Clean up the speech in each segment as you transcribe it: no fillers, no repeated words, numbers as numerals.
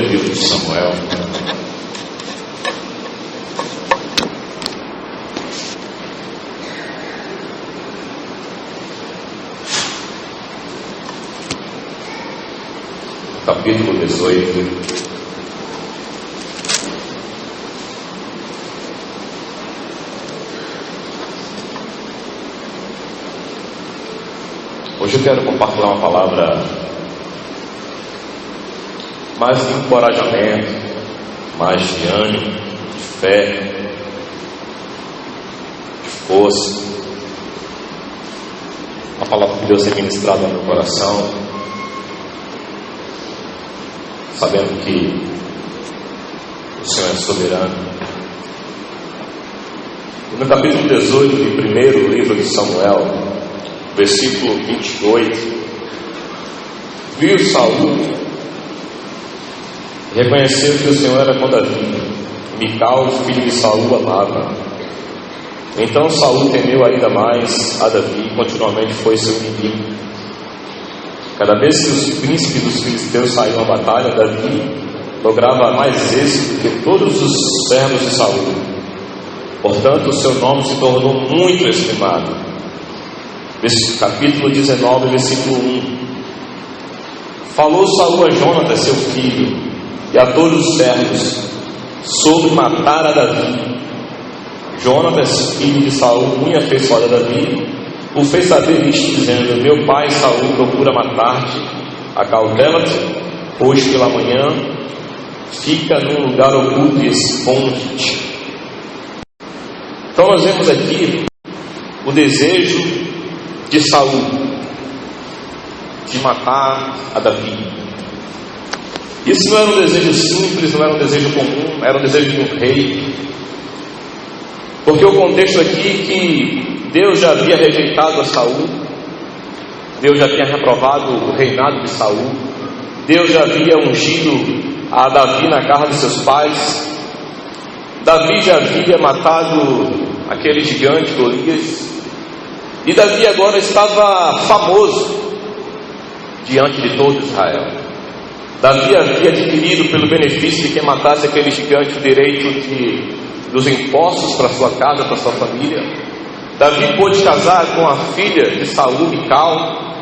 livro de Samuel. Capítulo 18. Hoje eu quero compartilhar uma palavra mais de encorajamento, mais de ânimo, de fé, de força. Uma palavra que Deus tem ministrado no meu coração, sabendo que o Senhor é soberano. No capítulo 18 do primeiro livro de Samuel, versículo 28, viu Saul, reconheceu que o Senhor era com Davi, Mical, filho de Saul, amava. Então Saul temeu ainda mais a Davi e continuamente foi seu inimigo. Cada vez que os príncipes dos filisteus saíam à batalha, Davi lograva mais êxito do que todos os servos de Saul. Portanto, o seu nome se tornou muito estimado. Capítulo 19, versículo 1. Falou Saul a Jonatas, seu filho, e a todos os servos, sobre matar a Davi. Jonatas, filho de Saul, muito afeiçoado a Davi, o fez saber isto, dizendo: meu pai Saul procura matar-te, acautela-te, hoje pela manhã, fica num lugar oculto e esconde-te. Então nós vemos aqui o desejo de Saul de matar a Davi. Isso não era um desejo simples, não era um desejo comum, era um desejo de um rei. Porque o contexto aqui é que Deus já havia rejeitado a Saul, Deus já tinha reprovado o reinado de Saul, Deus já havia ungido a Davi na casa de seus pais, Davi já havia matado aquele gigante Golias, e Davi agora estava famoso diante de todo Israel. Davi havia adquirido pelo benefício de quem matasse aquele gigante o direito dos impostos para sua casa, para sua família. Davi pôde casar com a filha de Saul, Mical.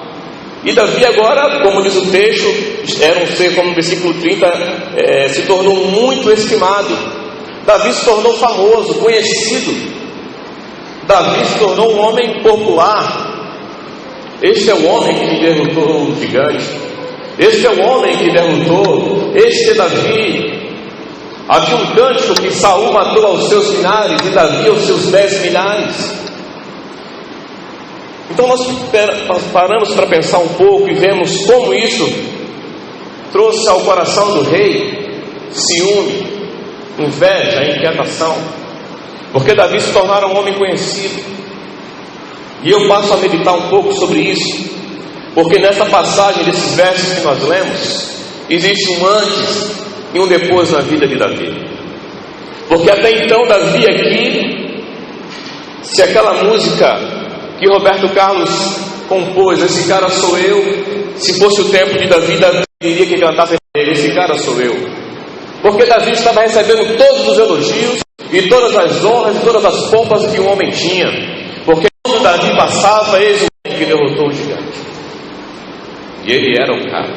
E Davi agora, como diz o texto, era um ser, como no versículo 30, se tornou muito estimado. Davi se tornou famoso, conhecido. Davi se tornou um homem popular. Este é o homem que derrotou o gigante. Este é o homem que derrotou. Este é Davi. Havia um cântico que Saul matou aos seus milhares e Davi aos seus 10 milhares. Então nós paramos para pensar um pouco e vemos como isso trouxe ao coração do rei ciúme, inveja, inquietação. Porque Davi se tornara um homem conhecido. E eu passo a meditar um pouco sobre isso, porque nessa passagem desses versos que nós lemos, existe um antes e um depois na vida de Davi. Porque até então Davi aqui, se aquela música que Roberto Carlos compôs, esse cara sou eu, se fosse o tempo de Davi, Davi diria que cantasse ele, esse cara sou eu. Porque Davi estava recebendo todos os elogios e todas as honras e todas as pompas que o homem tinha. Porque quando Davi passava, eis o homem que derrotou o gigante. E ele era um cara.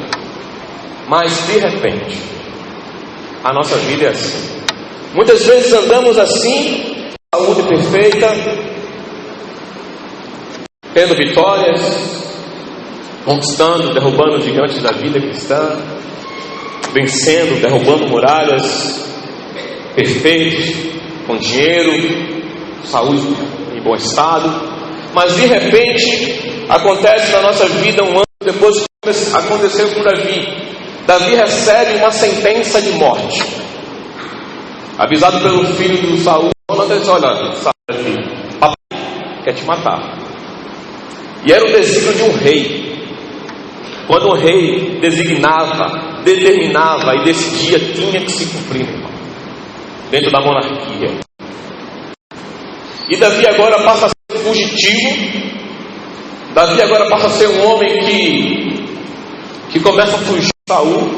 Mas de repente, a nossa vida é assim. Muitas vezes andamos assim, saúde perfeita, tendo vitórias, conquistando, derrubando os gigantes da vida cristã, vencendo, derrubando muralhas, perfeitos, com dinheiro, saúde em bom estado. Mas de repente acontece na nossa vida um ano depois que aconteceu com Davi. Davi recebe uma sentença de morte, avisado pelo filho de Saul. Olha, Davi, papai quer te matar. E era o desígnio de um rei. Quando o rei designava, determinava e decidia, tinha que se cumprir, irmão, dentro da monarquia. E Davi agora passa a ser fugitivo. Davi agora passa a ser um homem que começa a fugir de Saul.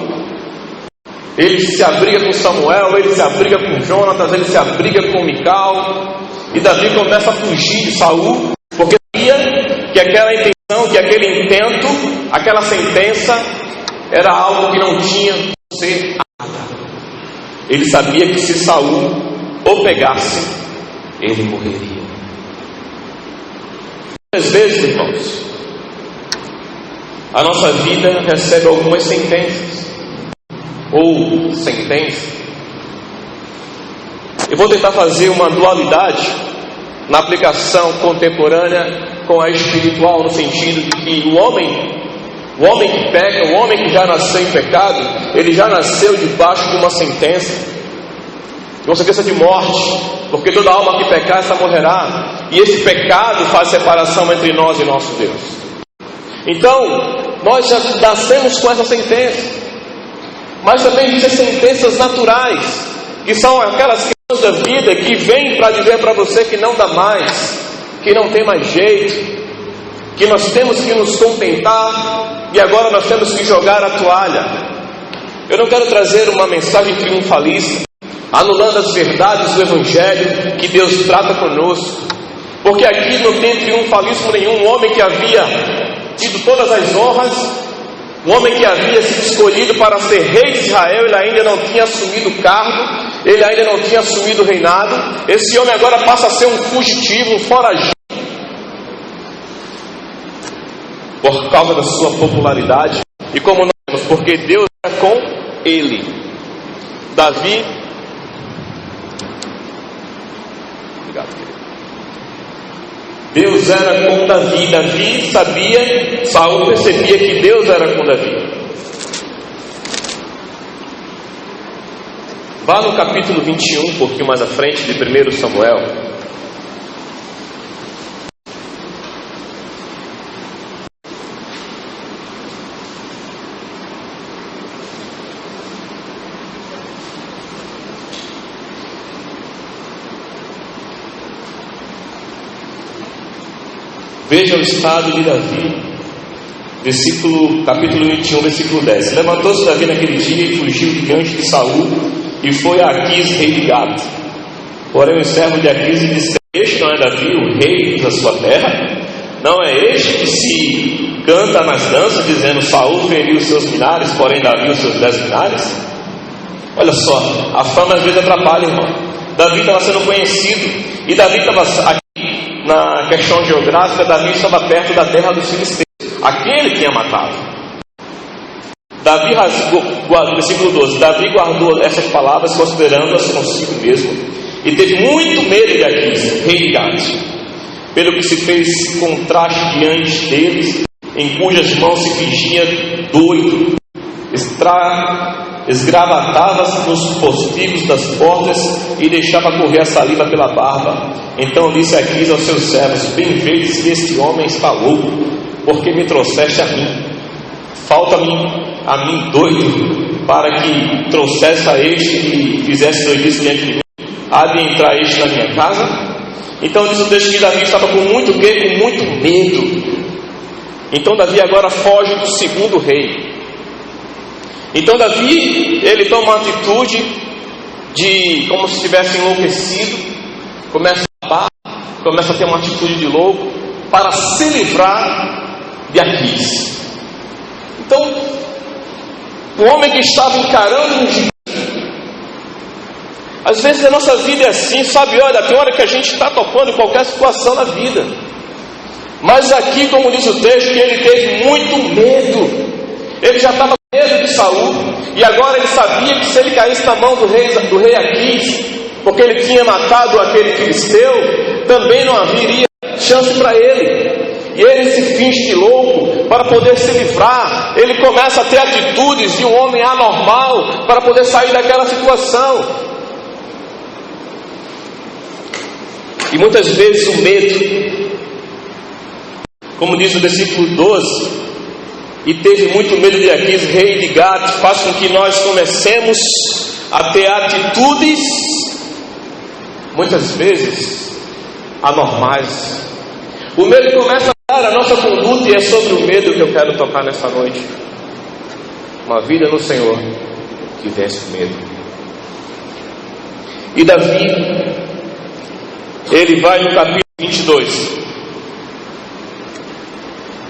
Ele se abriga com Samuel, ele se abriga com Jonatas, ele se abriga com Mical. E Davi começa a fugir de Saul, porque sabia que aquela intenção, que aquele intento, aquela sentença era algo que não tinha que ser nada. Ele sabia que se Saul o pegasse, ele morreria. Às vezes, irmãos, a nossa vida recebe algumas sentenças, ou sentença. Eu vou tentar fazer uma dualidade na aplicação contemporânea com a espiritual, no sentido de que o homem que peca, o homem que já nasceu em pecado, ele já nasceu debaixo de uma sentença de morte, porque toda alma que pecar, essa morrerá. E esse pecado faz separação entre nós e nosso Deus. Então, nós já nascemos com essa sentença. Mas também existem sentenças naturais, que são aquelas questões da vida que vêm para dizer para você que não dá mais, que não tem mais jeito, que nós temos que nos contentar e agora nós temos que jogar a toalha. Eu não quero trazer uma mensagem triunfalista, anulando as verdades do Evangelho que Deus trata conosco, porque aqui não tem triunfalismo nenhum. Um homem que havia tido todas as honras, um homem que havia sido escolhido para ser rei de Israel, ele ainda não tinha assumido o cargo, ele ainda não tinha assumido o reinado. Esse homem agora passa a ser um fugitivo, um foragido, por causa da sua popularidade. E como nós vemos, porque Deus é com ele. Davi, obrigado, querido. Deus era com Davi. Davi sabia, Saul percebia que Deus era com Davi. Vá no capítulo 21, um pouquinho mais à frente de 1 Samuel. Veja o estado de Davi, capítulo 21, versículo 10. Levantou-se Davi naquele dia e fugiu diante de Saul, e foi a Aquis, rei de Gate. Porém o servo de Aquis lhe disse: este não é Davi, o rei da sua terra? Não é este que se canta nas danças, dizendo: Saul feriu os seus milhares, porém Davi os seus 10 milhares? Olha só, a fama às vezes atrapalha, irmão. Davi estava sendo conhecido, e Davi estava aqui. Na questão geográfica, Davi estava perto da terra dos filisteus, a quem ele tinha matado. Davi versículo 12, Davi guardou essas palavras, considerando-as consigo mesmo, e teve muito medo de Aquis, rei de Gate, pelo que se fez contraste diante deles, em cujas mãos se fingia doido, esgravatava nos postigos das portas e deixava correr a saliva pela barba. Então disse Aquis aos seus servos: bem vedes que este homem está louco, porque me trouxeste a mim. Falta-me a mim doido, para que trouxesse a este e fizesse doidice diante de mim. Há de entrar este na minha casa? Então diz o texto que Davi estava com muito medo. Então Davi agora foge do segundo rei. Então Davi, ele toma uma atitude de como se estivesse enlouquecido, começa a ter uma atitude de louco para se livrar de Aquis. Então, o homem que estava encarando um gigante, às vezes a nossa vida é assim, sabe? Olha, tem hora que a gente está topando em qualquer situação na vida, mas aqui, como diz o texto, que ele teve muito medo. Ele já estava com medo de Saul, e agora ele sabia que se ele caísse na mão do rei Aquis, porque ele tinha matado aquele filisteu, também não haveria chance para ele. E ele se finge de louco para poder se livrar. Ele começa a ter atitudes de um homem anormal para poder sair daquela situação. E muitas vezes o medo, como diz o versículo 12, e teve muito medo de Aquis, rei de Gate, faz com que nós comecemos a ter atitudes, muitas vezes, anormais. O medo começa a dar a nossa conduta, e é sobre o medo que eu quero tocar nessa noite. Uma vida no Senhor. que vence o medo. E Davi, ele vai no capítulo 22.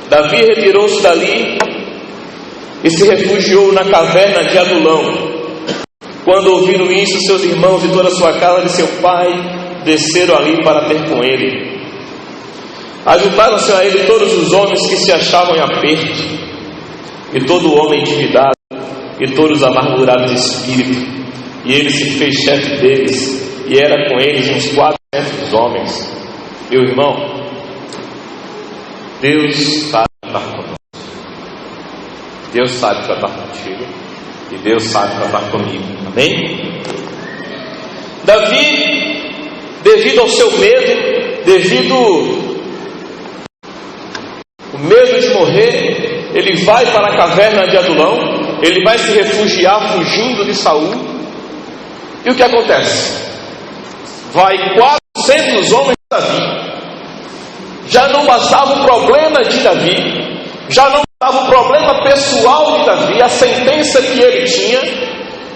Davi retirou-se dali e se refugiou na caverna de Adulão. Quando ouviram isso, seus irmãos e toda a sua casa de seu pai desceram ali para ter com ele. Ajuntaram-se a ele todos os homens que se achavam em aperto, e todo homem endividado, e todos amargurados de espírito. E ele se fez chefe deles, e era com eles uns 400 homens. Meu irmão, Deus sabe tratar conosco. Deus sabe tratar contigo, e Deus sabe tratar comigo. Amém? Davi, devido ao seu medo, devido ao medo de morrer, ele vai para a caverna de Adulão. Ele vai se refugiar fugindo de Saul. E o que acontece? Vai 400 homens de Davi. Já não bastava o problema de Davi, já não bastava o problema pessoal de Davi, a sentença que ele tinha,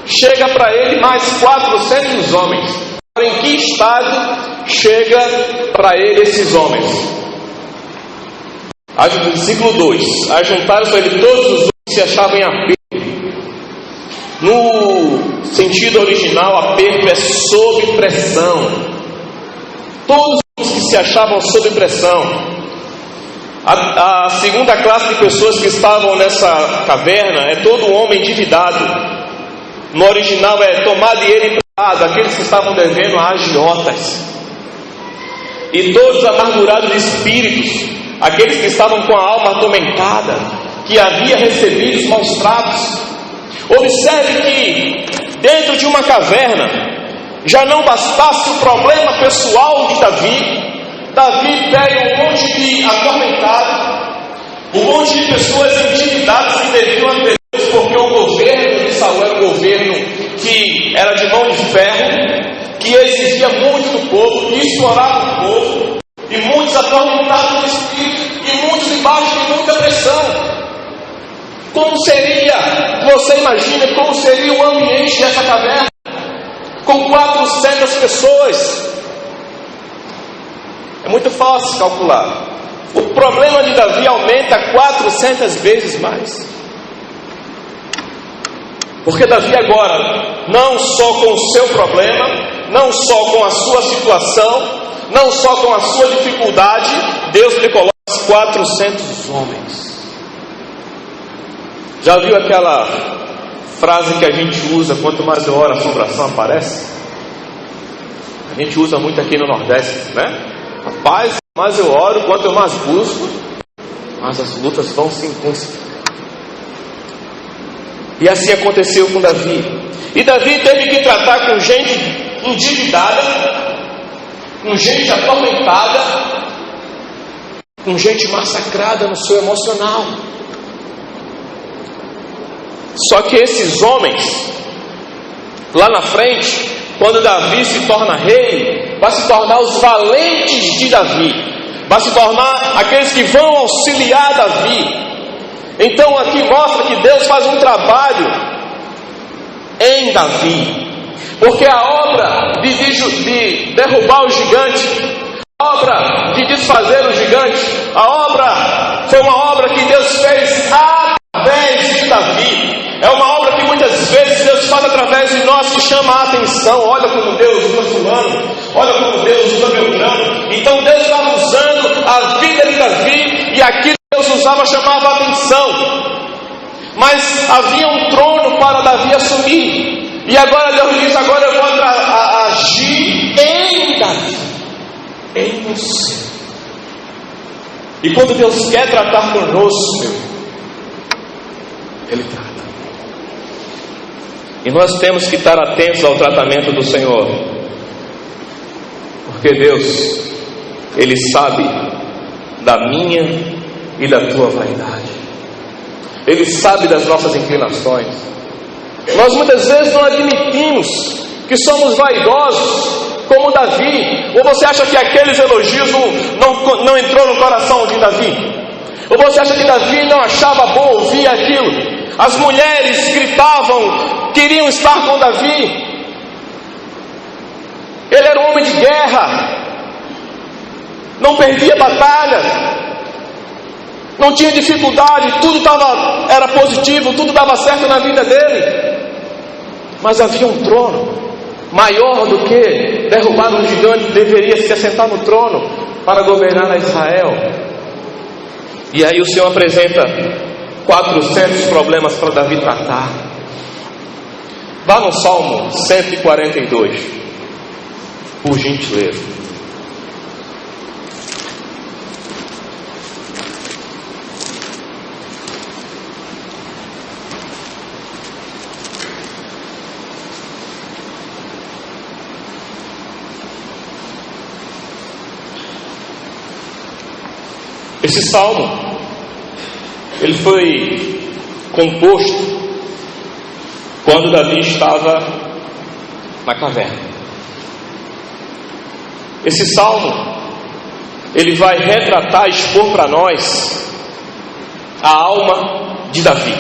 chega para ele mais 400 homens. Em que estado chega para ele esses homens? Versículo 2: ajuntaram-se a ele todos os homens que se achavam em aperto. No sentido original, aperto é sob pressão. Todos os que se achavam sob pressão. A segunda classe de pessoas que estavam nessa caverna é todo homem endividado. No original é tomado e ele emprestado, aqueles que estavam devendo a agiotas. E todos amargurados de espíritos, aqueles que estavam com a alma atormentada, que havia recebido os maus tratos. Observe que dentro de uma caverna já não bastasse o problema pessoal de Davi. Davi pega um monte de atormentados, um monte de pessoas endividadas que deviam a Deus, porque o governo de Saul era um governo que era de mão de ferro, que exigia muito do povo, que explorava o povo, e muitos atormentados no espírito, e muitos debaixo de muita pressão. Como seria, você imagina como seria o ambiente dessa caverna? Com 400 pessoas. É muito fácil calcular. O problema de Davi aumenta 400 vezes mais. Porque Davi agora, não só com o seu problema, não só com a sua situação, não só com a sua dificuldade, Deus lhe coloca 400 homens. Já viu aquela frase que a gente usa, quanto mais eu oro, a assombração aparece? A gente usa muito aqui no Nordeste, né? Rapaz, mais eu oro, quanto eu mais busco, mas as lutas vão se intensificar. E assim aconteceu com Davi. E Davi teve que tratar com gente endividada, com gente atormentada, com gente massacrada no seu emocional. Só que esses homens, lá na frente, quando Davi se torna rei, vai se tornar os valentes de Davi, vai se tornar aqueles que vão auxiliar Davi. Então aqui mostra que Deus faz um trabalho em Davi, porque a obra de derrubar o gigante, a obra de desfazer o gigante, a obra foi uma obra que Deus fez através de Davi. É uma obra que muitas vezes Deus faz através de nós, que chama a atenção. Olha como Deus usa fulano, olha como Deus usa Beltrano. Então Deus estava usando a vida de Davi, e aquilo que Deus usava chamava a atenção. Mas havia um trono para Davi assumir, e agora Deus diz: agora eu vou agir em Davi, em você. E quando Deus quer tratar conosco, Ele trata. E nós temos que estar atentos ao tratamento do Senhor, porque Deus, Ele sabe da minha e da tua vaidade. Ele sabe das nossas inclinações. Nós muitas vezes não admitimos que somos vaidosos, como Davi. Ou você acha que aqueles elogios não entrou no coração de Davi? Ou você acha que Davi não achava bom ouvir aquilo? As mulheres gritavam queriam estar com Davi. Ele era um homem de guerra, não perdia batalha, não tinha dificuldade, tudo era positivo, tudo dava certo na vida dele. Mas havia um trono maior do que derrubar um gigante, deveria se assentar no trono para governar a Israel. E aí o Senhor apresenta 400 problemas para Davi tratar. Vá no Salmo 142, por gentileza. Esse salmo, ele foi composto quando Davi estava na caverna. Esse salmo, ele vai retratar, expor para nós a alma de Davi.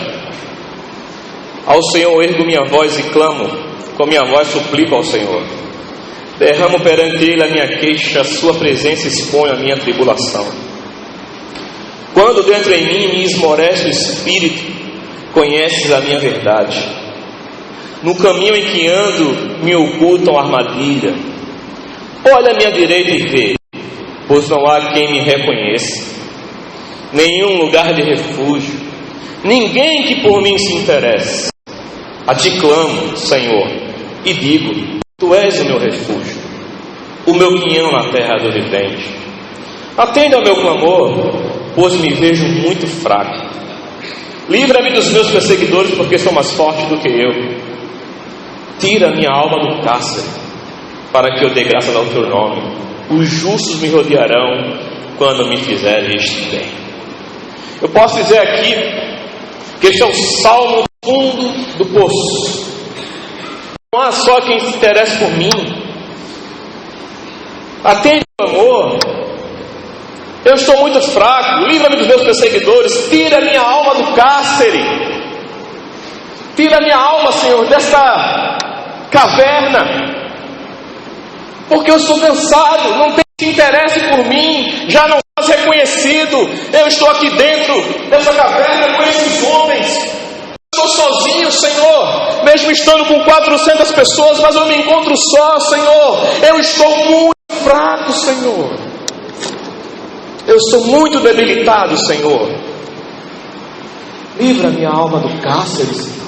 Ao Senhor ergo minha voz e clamo, com minha voz suplico ao Senhor. Derramo perante Ele a minha queixa, a sua presença expõe a minha tribulação. Quando dentro em mim me esmorece o espírito, conheces a minha verdade. No caminho em que ando, me ocultam armadilha. Olha à minha direita e vê, pois não há quem me reconheça. Nenhum lugar de refúgio, ninguém que por mim se interesse. A ti clamo, Senhor, e digo, tu és o meu refúgio, o meu quinhão na terra do vivente. Atenda ao meu clamor, pois me vejo muito fraco. Livra-me dos meus perseguidores, porque são mais fortes do que eu. Tira minha alma do cárcere, para que eu dê graças ao teu nome. Os justos me rodearão quando me fizeres bem. Eu posso dizer aqui que este é o salmo do fundo do poço. Não há só quem se interesse por mim. Atende o amor. Eu estou muito fraco, livra-me dos meus perseguidores, tira minha alma do cárcere, tira minha alma, Senhor, desta caverna, porque eu estou cansado, não tem interesse por mim, já não sou reconhecido, eu estou aqui dentro dessa caverna com esses homens, eu estou sozinho, Senhor, mesmo estando com 400 pessoas, mas eu me encontro só, Senhor, eu estou muito fraco, Senhor. Eu estou muito debilitado, Senhor. Livra minha alma do cárcere, Senhor.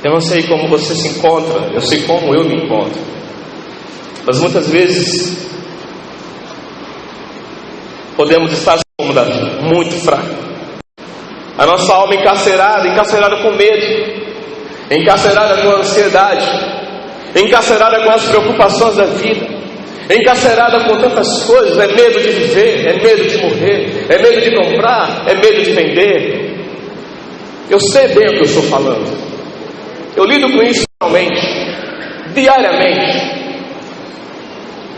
Eu não sei como você se encontra, eu sei como eu me encontro. Mas muitas vezes podemos estar como Davi, muito fraco. A nossa alma encarcerada com medo, encarcerada com ansiedade, encarcerada com as preocupações da vida, encarcerada com tantas coisas. É medo de viver, é medo de morrer, é medo de comprar, é medo de vender. Eu sei bem o que eu estou falando. Eu lido com isso realmente, diariamente.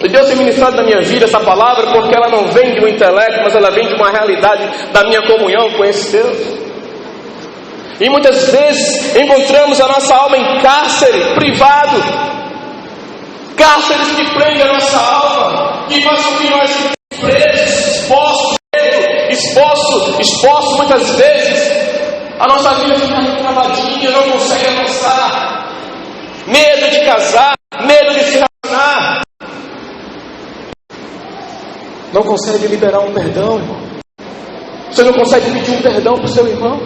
E Deus tem ministrado na minha vida essa palavra, porque ela não vem de um intelecto, mas ela vem de uma realidade da minha comunhão com esse Deus. E muitas vezes encontramos a nossa alma em cárcere privado, cárceres que prendem a nossa alma, que fazem com que nós estejamos presos, expostos muitas vezes. A nossa vida fica travadinha, não consegue avançar. Medo de casar, medo de se relacionar. Não consegue liberar um perdão, irmão. Você não consegue pedir um perdão para o seu irmão.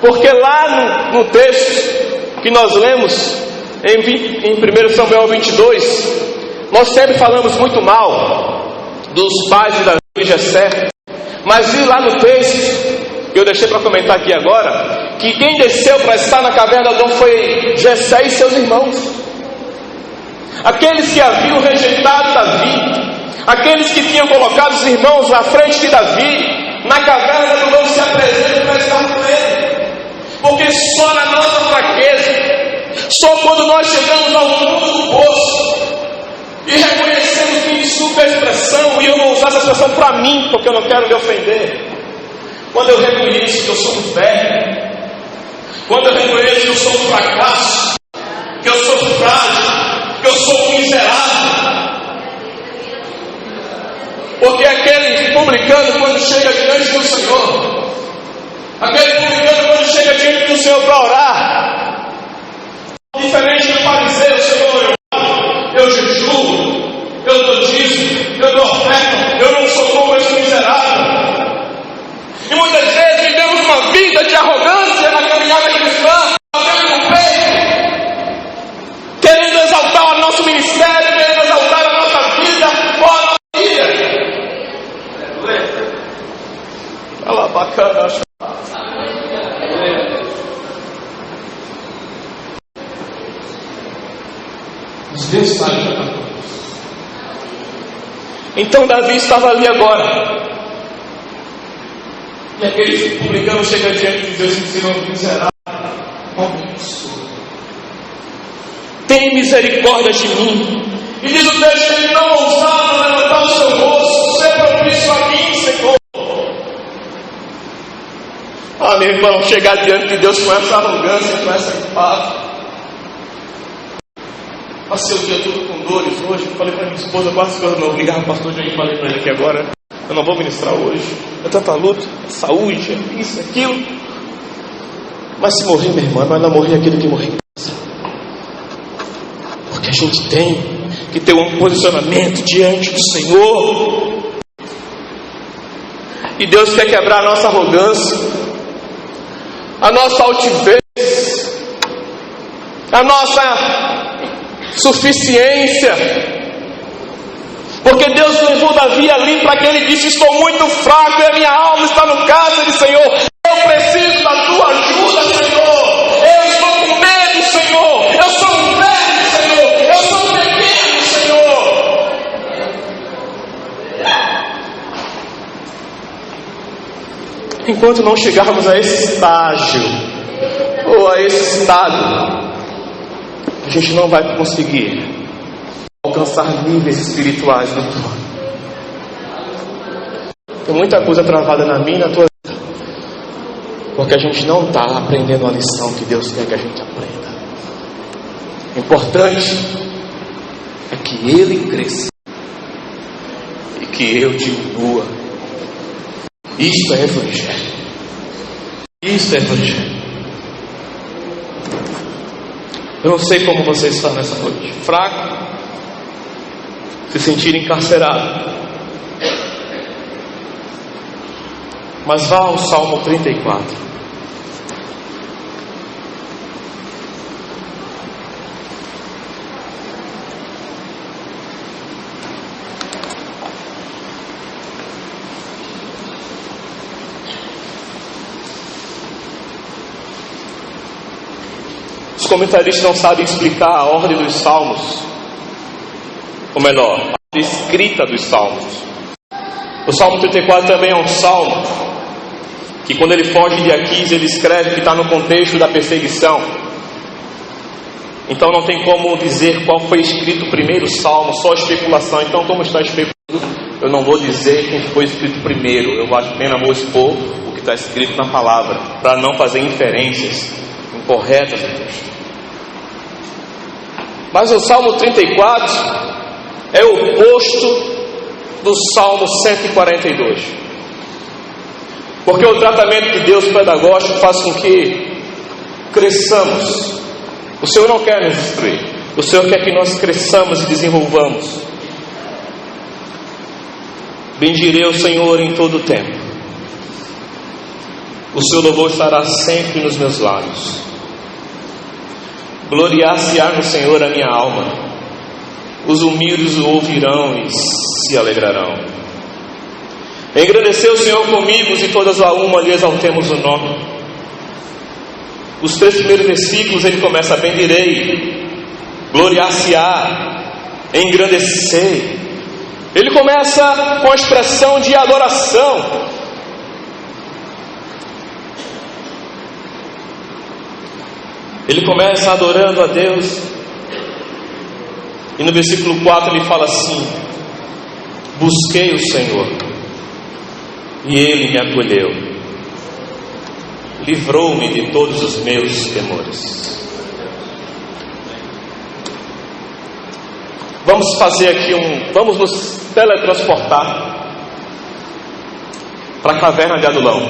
Porque lá no texto que nós lemos, em 1 Samuel 22, nós sempre falamos muito mal dos pais de Davi e Jessé. Mas vi lá no texto, que eu deixei para comentar aqui agora, que quem desceu para estar na caverna não foi Jessé e seus irmãos. Aqueles que haviam rejeitado Davi, aqueles que tinham colocado os irmãos na frente de Davi, na caverna do não se apresentam para estar com ele. Porque só na nossa fraqueza, só quando nós chegamos ao fundo do poço e reconhecemos que desculpa a expressão, e eu vou usar essa expressão para mim, porque eu não quero lhe ofender, quando eu reconheço que eu sou um velho, quando eu reconheço que eu sou um fracasso, que eu sou frágil, que eu sou um miserável. Porque aquele publicano, quando chega diante do Senhor, aquele publicano, quando chega diante do Senhor para orar, diferente do fariseu, Senhor, eu jejuo, eu dou dízimo, eu dou oferta, eu não sou como esse miserável. E muitas vezes vivemos uma vida de arrogância na caminhada cristã, batendo no peito, querendo exaltar o nosso ministério, querendo exaltar a nossa vida ou a nossa vida. Olha lá, bacana, acho. Mas Deus sabe o que está acontecendo. Então Davi estava ali agora. E aquele publicano chega diante de Deus e diz: Senhor, miserável, tem misericórdia de mim. E diz o texto que ele não ousava levantar o seu rosto, ser propício a mim, Senhor. Ah, meu irmão, chegar diante de Deus com essa arrogância, com essa enfado. Passei o dia todo com dores hoje. Falei para minha esposa, quase que eu não ligava o pastor Jair, falei para ele aqui agora: eu não vou ministrar hoje. É tanta luta, é saúde, é isso, é aquilo. Mas se morrer, minha irmã, vai lá morrer aquele que morrer em casa. Porque a gente tem que ter um posicionamento diante do Senhor. E Deus quer quebrar a nossa arrogância, a nossa altivez, a nossa suficiência. Porque Deus levou Davi ali para que ele disse: estou muito fraco e a minha alma está no cárcere, Senhor. Eu preciso da tua ajuda, Senhor. Eu estou com medo, Senhor. Eu sou um velho, Senhor. Eu sou um pequeno, Senhor. Enquanto não chegarmos a esse estágio, ou a esse estado, a gente não vai conseguir alcançar níveis espirituais no trono. Tem muita coisa travada na minha e na tua vida, porque a gente não está aprendendo a lição que Deus quer que a gente aprenda. O importante é que Ele cresça e que eu diminua. Isto é Evangelho. Isto é Evangelho. Eu não sei como você está nessa noite. Fraco, se sentir encarcerado. Mas vá ao Salmo 34. Os comentaristas não sabem explicar a ordem dos salmos, ou melhor, a ordem escrita dos salmos. O Salmo 34 também é um salmo que, quando ele foge de Aquis, ele escreve que está no contexto da perseguição. Então não tem como dizer qual foi escrito o primeiro salmo, só especulação. Então, como está especulando, eu não vou dizer quem foi escrito primeiro. Eu apenas vou expor o que está escrito na palavra, para não fazer inferências incorretas no texto. Mas o Salmo 34 é o oposto do Salmo 142. Porque o tratamento de Deus pedagógico faz com que cresçamos. O Senhor não quer nos destruir. O Senhor quer que nós cresçamos e desenvolvamos. Bendirei o Senhor em todo o tempo. O seu louvor estará sempre nos meus lábios. Gloriar-se-á no Senhor a minha alma. Os humildes o ouvirão e se alegrarão. Engrandeceu o Senhor comigo, e todas a uma lhe exaltemos o nome. Os 3 primeiros versículos ele começa: bendirei, gloriar-se-á, engrandecer. Ele começa com a expressão de adoração. Ele começa adorando a Deus. E no versículo 4 ele fala assim: busquei o Senhor e Ele me acolheu livrou-me de todos os meus temores. Vamos fazer aqui vamos nos teletransportar para a caverna de Adulão.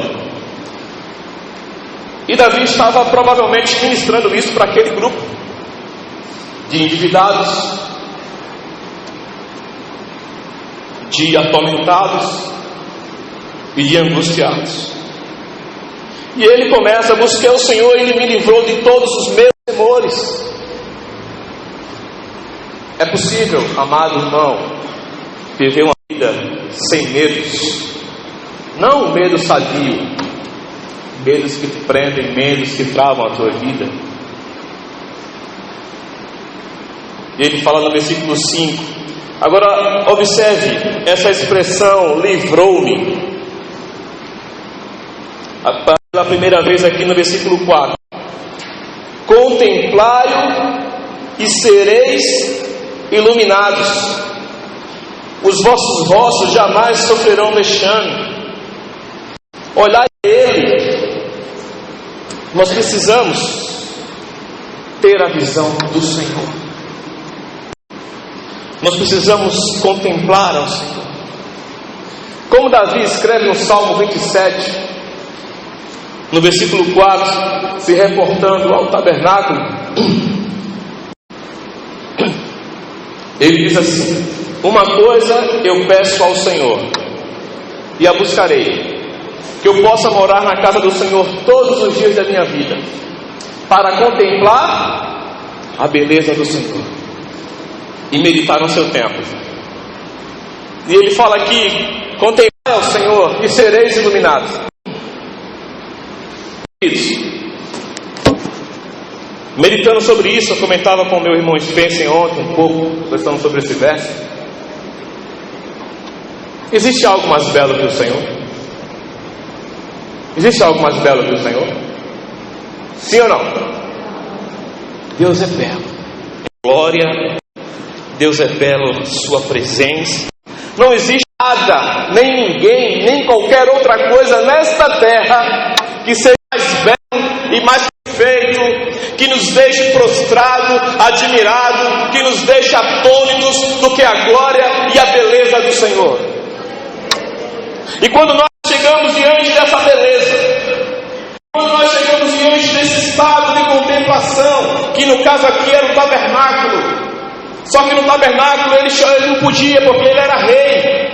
E Davi estava provavelmente ministrando isso para aquele grupo de endividados, de atormentados e de angustiados. E ele começa: busquei o Senhor e Ele me livrou de todos os meus temores. É possível, amado irmão, viver uma vida sem medos. Não um medo sadio, medos que te prendem, medos que travam a tua vida. Ele fala no versículo 5. Agora observe essa expressão, livrou-me. Pela primeira vez aqui no versículo 4. Contemplai-o e sereis iluminados. Os vossos rostos jamais sofrerão vexame. Olhai a Ele. Nós precisamos ter a visão do Senhor. Nós precisamos contemplar ao Senhor. Como Davi escreve no Salmo 27, no versículo 4, se reportando ao tabernáculo, ele diz assim: uma coisa eu peço ao Senhor, e a buscarei, que eu possa morar na casa do Senhor todos os dias da minha vida, para contemplar a beleza do Senhor e meditar no seu templo. E ele fala aqui: contemplai ao Senhor e sereis iluminados. Meditando sobre isso, eu comentava com meu irmão Spencer ontem um pouco, conversando sobre esse verso. Existe algo mais belo que o Senhor? Existe algo mais belo que o Senhor? Sim ou não? Deus é belo. Glória. Deus é belo, sua presença. Não existe nada, nem ninguém, nem qualquer outra coisa nesta terra que seja mais belo e mais perfeito, que nos deixe prostrado, admirado, que nos deixe atônitos do que a glória e a beleza do Senhor. E quando nós chegamos diante dessa beleza, quando nós chegamos diante desse estado de contemplação, que no caso aqui era o tabernáculo, só que no tabernáculo ele não podia, porque ele era rei.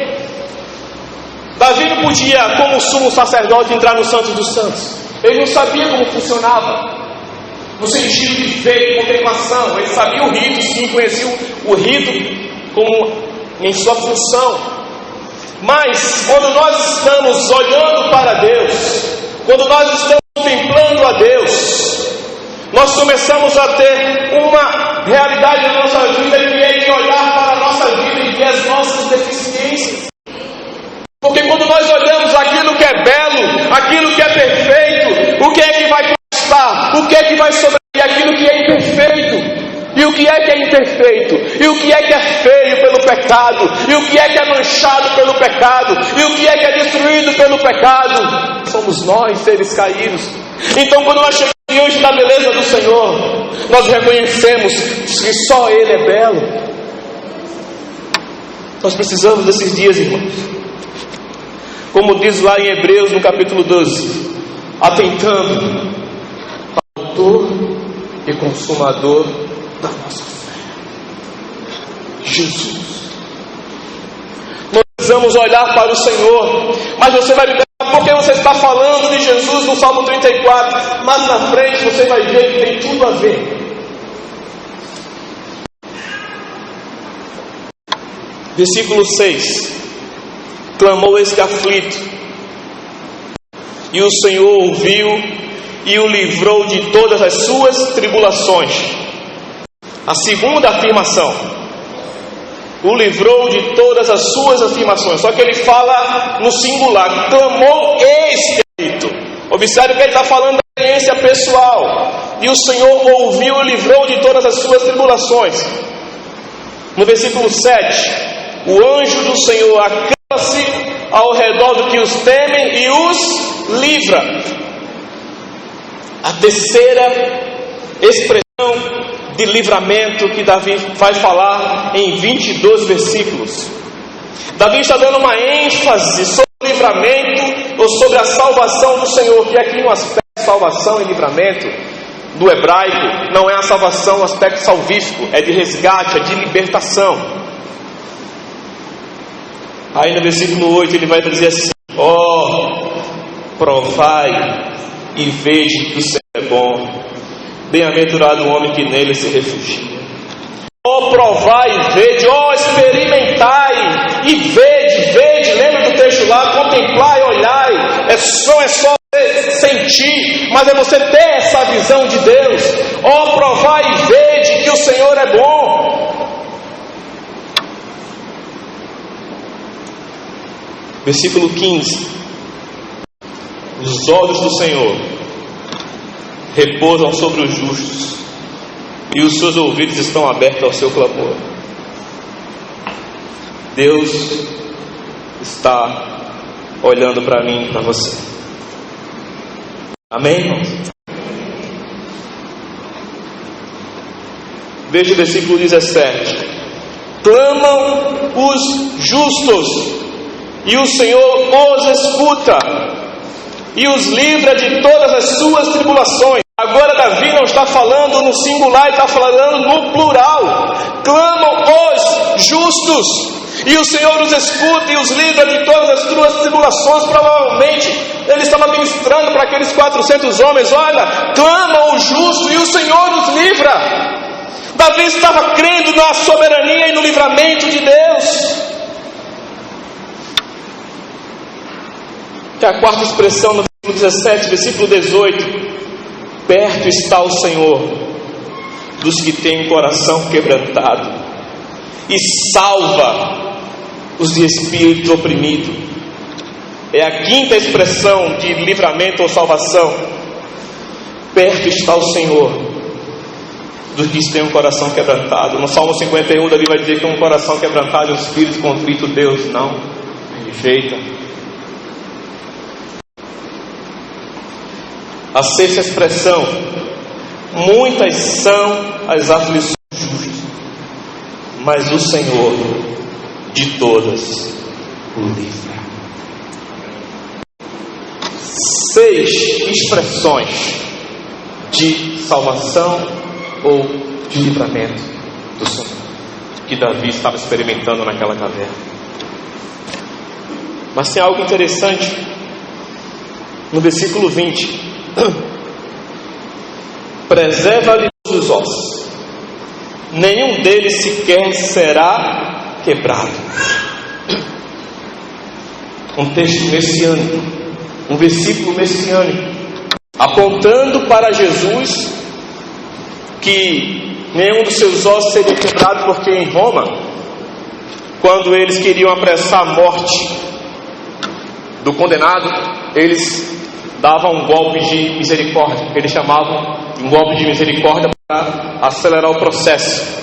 Davi não podia, como sumo sacerdote, entrar no Santo dos Santos. Ele não sabia como funcionava, no sentido de fé, contemplação. Ele sabia o rito, sim, conhecia o rito como em sua função. Mas quando nós estamos olhando para Deus, quando nós estamos contemplando a Deus, nós começamos a ter uma realidade na nossa vida, que é de olhar para a nossa vida e ver as nossas deficiências. Porque quando nós olhamos aquilo que é belo, aquilo que é perfeito, o que é que vai constar? O que é que vai sobreviver? Aquilo que é imperfeito. E o que é imperfeito? E o que é feio pelo pecado? E o que é manchado pelo pecado? E o que é destruído pelo pecado? Somos nós, seres caídos. Então quando nós chegamos diante da beleza do Senhor, nós reconhecemos que só Ele é belo. Nós precisamos desses dias, irmãos. Como diz lá em Hebreus no capítulo 12, atentando ao autor e consumador da nossa fé, Jesus. Nós precisamos olhar para o Senhor. Mas você vai me perguntar: por que você está falando de Jesus no Salmo 34? Mas na frente você vai ver que tem tudo a ver. Versículo 6: clamou este aflito, e o Senhor ouviu e o livrou de todas as suas tribulações. A segunda afirmação: o livrou de todas as suas afirmações. Só que ele fala no singular: clamou este aflito. Observe que ele está falando da experiência pessoal. E o Senhor ouviu e livrou de todas as suas tribulações. No versículo 7: o anjo do Senhor acampa-se ao redor do que os temem e os livra. a terceira expressão de livramento que Davi vai falar em 22 versículos. Davi está dando uma ênfase sobre o livramento ou sobre a salvação do Senhor, que aqui no aspecto de salvação e livramento do hebraico não é a salvação no aspecto salvífico, é de resgate, é de libertação. Aí no versículo 8 ele vai dizer assim: provai e vede que o Senhor é bom, bem-aventurado o homem que nele se refugia. Provai e vede, experimentai e vede, lembra do texto lá, contemplai, olhai, não é só você sentir, mas é você ter essa visão de Deus. Provai e vede que o Senhor é bom. Versículo 15: os olhos do Senhor repousam sobre os justos, e os seus ouvidos estão abertos ao seu clamor. Deus está olhando para mim e para você. Amém, irmãos? Veja o versículo 17: clamam os justos, e o Senhor os escuta, e os livra de todas as suas tribulações. Agora Davi não está falando no singular, ele está falando no plural. Clamam os justos, e o Senhor os escuta e os livra de todas as suas tribulações. Provavelmente ele estava ministrando para aqueles 400 homens: olha, clamam o justo e o Senhor os livra. Davi estava crendo na soberania e no livramento de Deus. Que a quarta expressão no versículo 17, versículo 18: perto está o Senhor dos que têm o coração quebrantado, e salva os de espírito oprimido. É a quinta expressão de livramento ou salvação. Perto está o Senhor dos que têm um coração quebrantado. No Salmo 51, Davi vai dizer que um coração quebrantado e um espírito contrito Deus não rejeita. A sexta expressão: muitas são as aflições justas, mas o Senhor de todas o livra. 6 expressões de salvação ou de livramento do Senhor que Davi estava experimentando naquela caverna. Mas tem algo interessante no versículo 20: preserva-lhe os ossos, nenhum deles sequer será quebrado. Um texto messiânico, um versículo messiânico, apontando para Jesus, que nenhum dos seus ossos seria quebrado, porque em Roma, quando eles queriam apressar a morte do condenado, eles davam um golpe de misericórdia, que eles chamavam de um golpe de misericórdia, para acelerar o processo.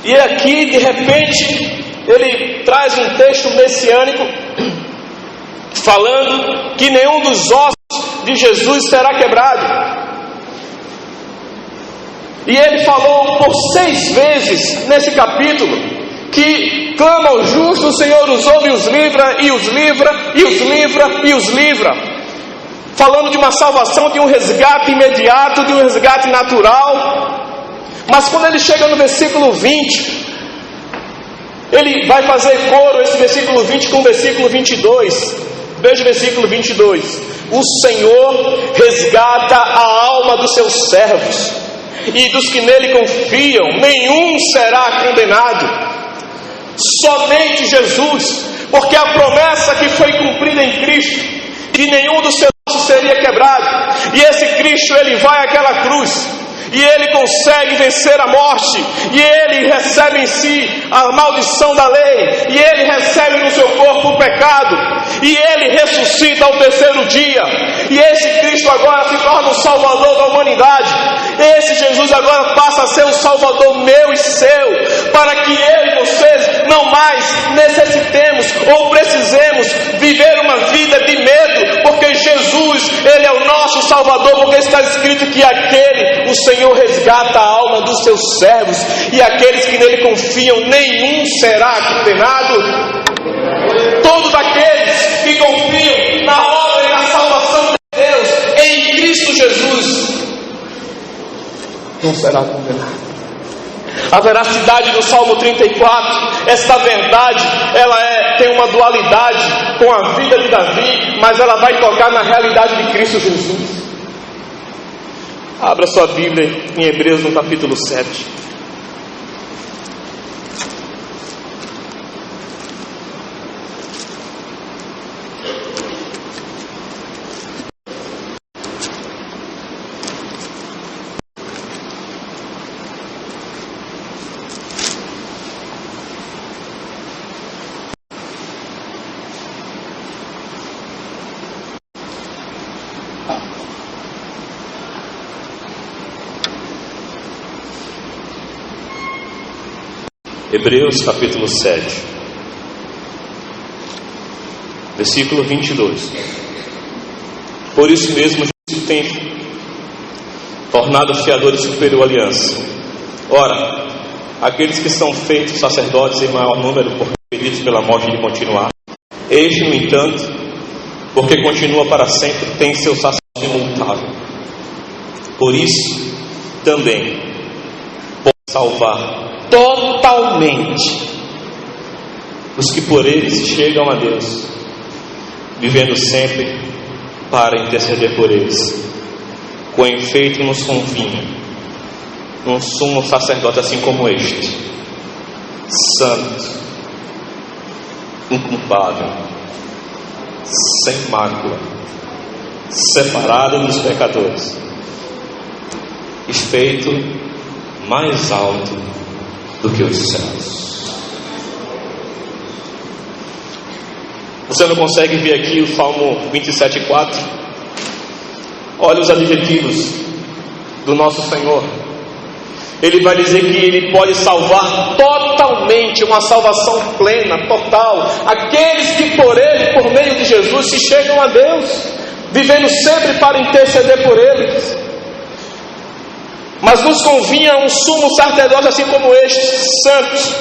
E aqui, de repente, ele traz um texto messiânico falando que nenhum dos ossos de Jesus será quebrado. E ele falou por 6 vezes nesse capítulo que clama ao justo, o Senhor os ouve e os livra, e os livra, e os livra, e os livra. Falando de uma salvação, de um resgate imediato, de um resgate natural. Mas quando ele chega no versículo 20, ele vai fazer coro esse versículo 20 com o versículo 22. Veja o versículo 22. O Senhor resgata a alma dos seus servos, e dos que nele confiam, nenhum será condenado. Somente Jesus, porque a promessa que foi cumprida em Cristo, que nenhum dos seus ossos seria quebrado. E esse Cristo, ele vai àquela cruz, e ele consegue vencer a morte, e ele recebe em si a maldição da lei, e ele recebe no seu corpo o pecado, e ele ressuscita ao 3º dia, e esse Cristo agora se torna o Salvador da humanidade. Esse Jesus agora passa a ser o Salvador meu e seu, para que eu e vocês não mais necessitemos ou precisemos viver uma vida de medo, porque Jesus, ele é o nosso Salvador, porque está escrito que o Senhor resgata a alma dos seus servos, e aqueles que nele confiam, nenhum será condenado. Todos aqueles que confiam na obra e na salvação de Deus em Cristo Jesus não será condenado. A veracidade do Salmo 34, esta verdade, ela tem uma dualidade com a vida de Davi, mas ela vai tocar na realidade de Cristo Jesus. Abra sua Bíblia em Hebreus no capítulo 7. Hebreus capítulo 7, versículo 22. Por isso mesmo se tem tornado fiadores de superior aliança. Ora, aqueles que são feitos sacerdotes em maior número, porque feridos pela morte de continuar, este, no entanto, porque continua para sempre, tem seu sacerdócio imutável. Por isso também pode salvar totalmente os que por eles chegam a Deus, vivendo sempre para interceder por eles. Com efeito nos convinha um sumo sacerdote assim como este, santo, inculpável, sem mácula, separado dos pecadores, e feito mais alto do que os céus. Você não consegue ver aqui o Salmo 27,4? Olha os adjetivos do nosso Senhor. Ele vai dizer que Ele pode salvar totalmente, uma salvação plena, total, aqueles que por Ele, por meio de Jesus, se chegam a Deus, vivendo sempre para interceder por eles. Mas nos convinha um sumo sacerdote assim como este, santo,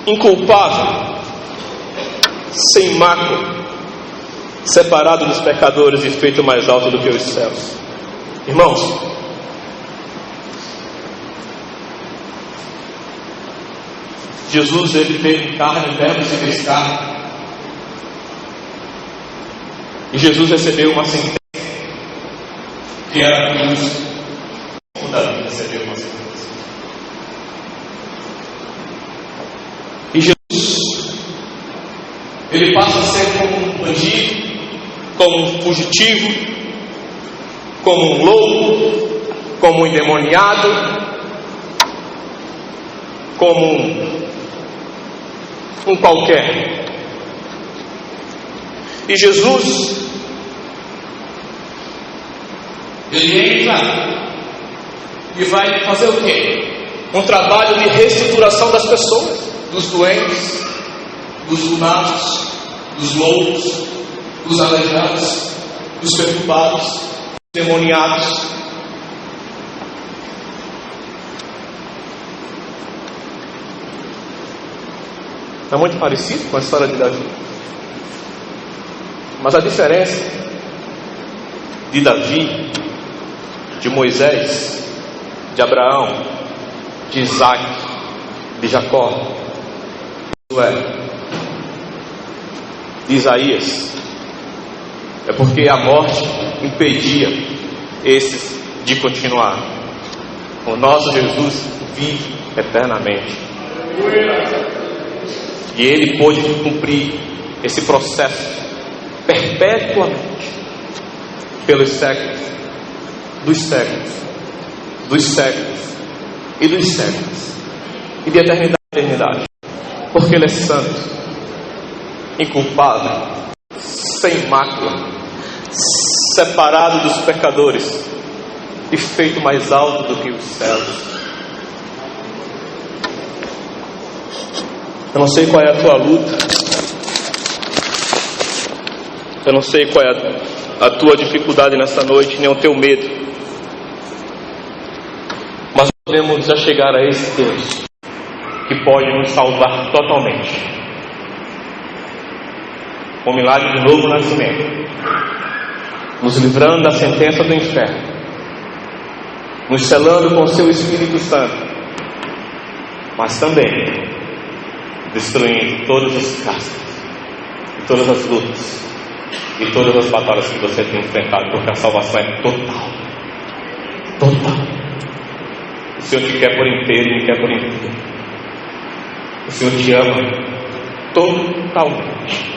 inculpável, sem mácula, separado dos pecadores e feito mais alto do que os céus. Irmãos, Jesus, ele teve carne, verbo se fez carne, e Jesus recebeu uma sentença que era a cruz. Davi recebeu uma sentença. E Jesus, ele passa a ser como um bandido, como um fugitivo, como um louco, como um endemoniado, como um qualquer. E Jesus, ele entra e vai fazer o quê? Um trabalho de reestruturação das pessoas, dos doentes, dos lunáticos, dos loucos, dos aleijados, dos perturbados, dos demoniados. É muito parecido com a história de Davi. Mas a diferença de Davi, de Moisés, de Abraão, de Isaac, de Jacó, de Josué, de Isaías, é porque a morte impedia esses de continuar. O nosso Jesus vive eternamente, e Ele pôde cumprir esse processo perpetuamente pelos séculos, dos séculos, dos séculos e dos séculos, e de eternidade em eternidade, porque Ele é santo, inculpável, sem mácula, separado dos pecadores e feito mais alto do que os céus. Eu não sei qual é a tua luta, eu não sei qual é a tua dificuldade nessa noite, nem o teu medo. Mas podemos já chegar a esse Deus que pode nos salvar totalmente. Com o milagre de novo nascimento, nos livrando da sentença do inferno, nos selando com o seu Espírito Santo, mas também destruindo todas as casas, e todas as lutas, e todas as batalhas que você tem enfrentado, porque a salvação é total. Total. O Senhor te quer por inteiro e me quer por inteiro. O Senhor te ama totalmente.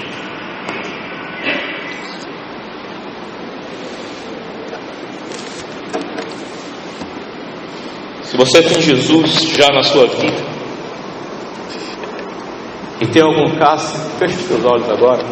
Se você tem Jesus já na sua vida e tem algum caso, feche seus olhos agora.